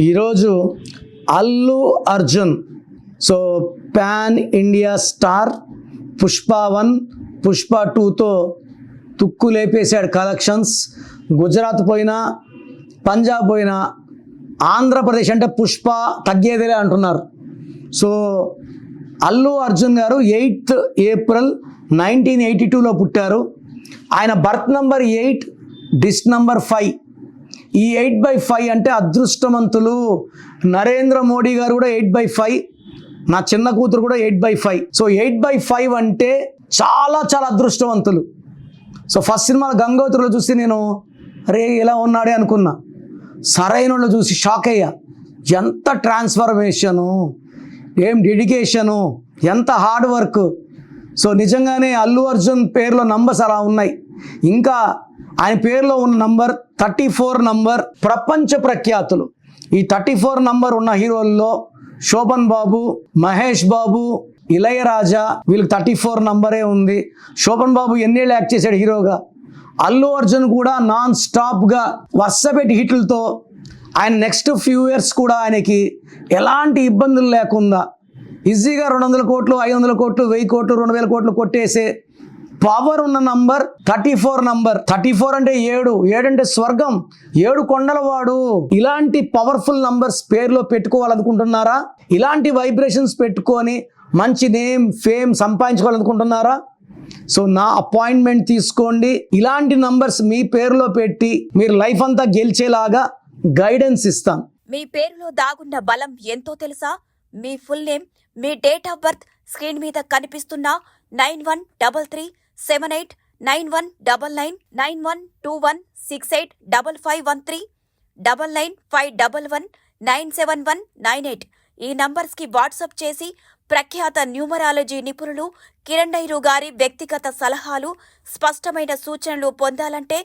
ఈరోజు Allu Arjun so pan India star Pushpa 1 Pushpa 2తో తుక్కు లేపేశాడు కలెక్షన్స్. గుజరాత్ పోయినా, పంజాబ్ పోయినా, ఆంధ్రప్రదేశ్ అంటే పుష్ప తగ్గేదిలే అంటున్నారు. సో అల్లు అర్జున్ గారు 8th ఏప్రిల్ 1982లో పుట్టారు. ఆయన బర్త్ నంబర్ 8, డిస్ట్ నంబర్ 5. ఈ 8/5 అంటే అదృష్టవంతులు. నరేంద్ర మోడీ గారు కూడా 8/5, నా చిన్న కూతురు కూడా 8/5. సో 8/5 అంటే చాలా చాలా అదృష్టవంతులు. సో ఫస్ట్ సినిమా గంగోత్రిలో చూసి నేను అరే ఇలా ఉన్నాడే అనుకున్నా. సరైన వాళ్ళు చూసి షాక్ అయ్యా. ఎంత ట్రాన్స్ఫర్మేషను, ఏం డెడికేషను, ఎంత హార్డ్ వర్క్. సో నిజంగానే అల్లు అర్జున్ పేరులో నంబర్స్ అలా ఉన్నాయి. ఇంకా ఆయన పేరులో ఉన్న నంబర్ 34 నంబర్. ప్రపంచ ప్రఖ్యాతులు ఈ 34 నంబర్ ఉన్న హీరోల్లో శోభన్ బాబు, మహేష్ బాబు, ఇళయరాజా, వీళ్ళకి 34 నంబరే ఉంది. శోభన్ బాబు ఎన్నేళ్ళు యాక్ట్ చేశాడు హీరోగా. అల్లు అర్జున్ కూడా నాన్ స్టాప్గా వరుసపెట్టి హిట్లతో ఆయన నెక్స్ట్ ఫ్యూ ఇయర్స్ కూడా ఆయనకి ఎలాంటి ఇబ్బందులు లేకుండా ఈజీగా 200 కోట్లు, 500 కోట్లు, 1000 కోట్లు, 2000 కోట్లు కొట్టేసే పవర్ ఉన్న నంబర్ 34 నంబర్. 34 అంటే 7 అంటే స్వర్గం, 7 కొండల వాడు. ఇలాంటి పవర్ఫుల్ నంబర్స్ పేరులో పెట్టుకోవాలనుకుంటున్నారా? ఇలాంటి వైబ్రేషన్స్ పెట్టుకొని మంచి నేమ్, ఫేమ్ సంపాదించుకోవాలనుకుంటున్నారా? సో నా అపాయింట్మెంట్ తీసుకోండి. ఇలాంటి నంబర్స్ మీ పేరులో పెట్టి మీరు లైఫ్ అంతా గెలిచేలాగా గైడెన్స్ ఇస్తాను. మీ పేరులో దాగున్న బలం ఎంతో తెలుసా? మీ ఫుల్ నేమ్, మీ డేట్ ఆఫ్ బర్త్ స్క్రీన్ మీద కనిపిస్తున్న 913378 9199 9121685513 995111 97198 ఈ నంబర్స్కి వాట్సాప్ చేసి ప్రఖ్యాత న్యూమరాలజీ నిపుణులు కిరణ్ డైరు గారి వ్యక్తిగత సలహాలు, స్పష్టమైన సూచనలు పొందాలంటే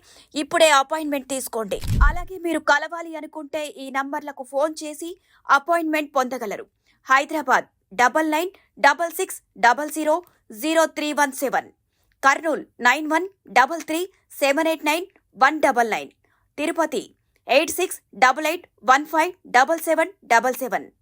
ఇప్పుడే అపాయింట్మెంట్ తీసుకోండి. అలాగే మీరు కలవాలి అనుకుంటే ఈ నంబర్లకు ఫోన్ చేసి అపాయింట్మెంట్ పొందగలరు. హైదరాబాద్ 9966000317, కర్నూల్ 9133789199, తిరుపతి 8688157777.